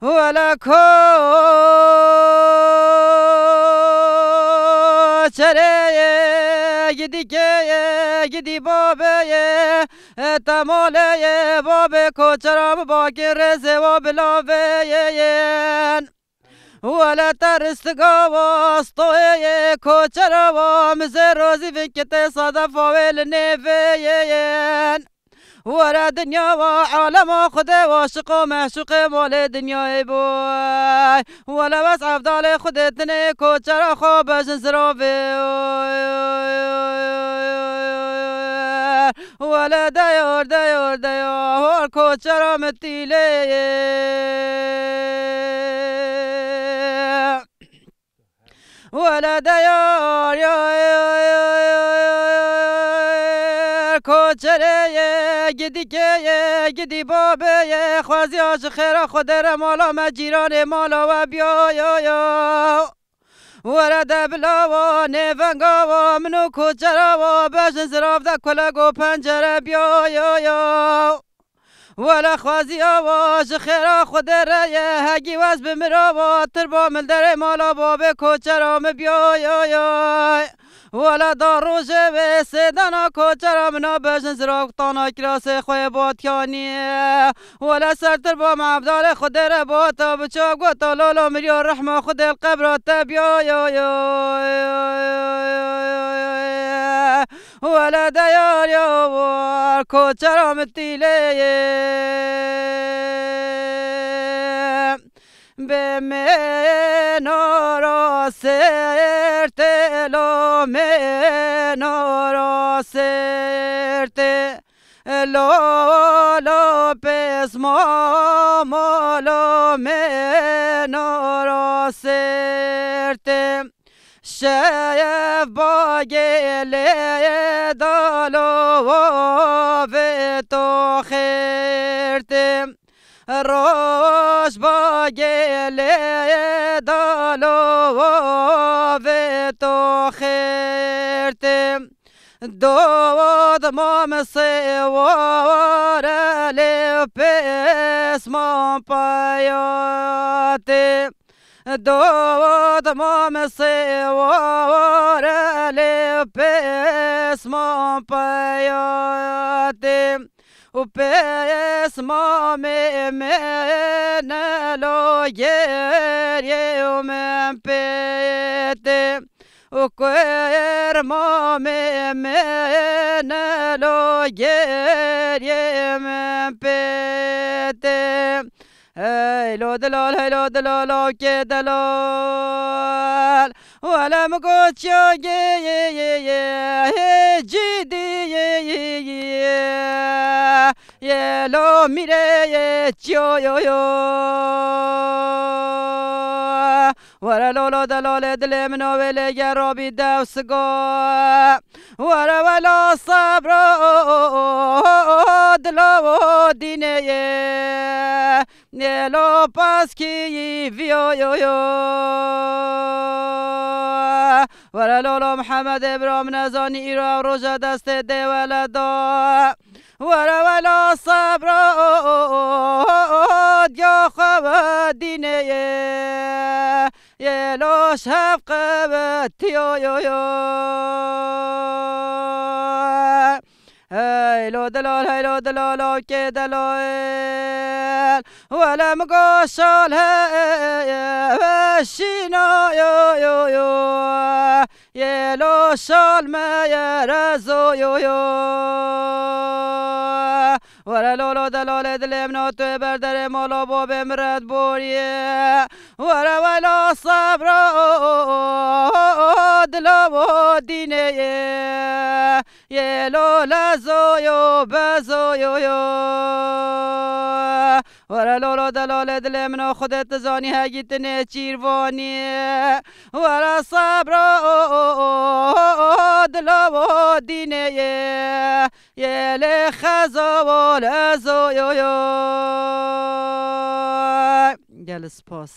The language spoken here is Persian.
ولا كو چره گدی که گدی بابه تماله بابه کوچرام باقی رزه و بلاوه ولا ترستقا واسطوه کوچرام زروزی فکت صدف والنفين ورا دنيا وعالم خدا واشق ومعشوق مال دنيا بوي ولا بس عفضال خدتني كوچرا خوب زنزرافي ولا دايور دايور دايور كوچرا متيلي ولا دايور کوچره گدی که گدی بابه خوازی آش خیره خودر مالا مجیران مالا و بیا یا یا ورد بلا و نفنگا و منو کوچره و بشن زراف ده کلگو پنجره بیا یا یا ولا خوازی آواش خیره خودر هگی وز بمرا و تربا ملدر مالا بابه کوچره بیا یا یا ولا داروش و سدانا کوچرا منا بجن زراق تانا کراس خوی باتیانی ولا سرتر با معبدال خود را باتا بچاق و تالالو مریا رحمه خود القبر تبیا یا ولا دیار یا وار کوچرا متیله به منارا سرته لا منارا سرته لا لا پس ما لا منارا سرته شیف باگله دالو و تو خیرته روش با گله دالو و تو خیرته دود مام سوار لپس مام پایاته دود مام سوار لپس مام پایاته و پس ما من لو گریه و من پیته و کویر ما من لو گریه من پیته هیلو دلال هیلو دلال که دلال ولم گوچو جدی یلو میره چیو یو یو ورا لولو دلال دل منو ولی گرابی دوسگا ورا ولا صبر دلو دینه یلو پس کی ویو یو یو ورا لولو محمد ابراهیم نزانی ایرا روژه دست ده ولدا ورا ولا صبر یا خواب دینه یلو شفق بتیو یو یو هیلو دلال که دلال ولم گوشال شینا یو یو یو یلو شال میرزو یو یو ورا لولو دلال دلم ناتو بردر مالا باب مرد بوریه ورا ولا صبر دلو دینه یلو لزو یو بزو یو یو ورا لولا دلال دل من خودت زانی هگیت نه چیروانی ورا صبر دلا و دینه یه لخزا و لزو گل سپاس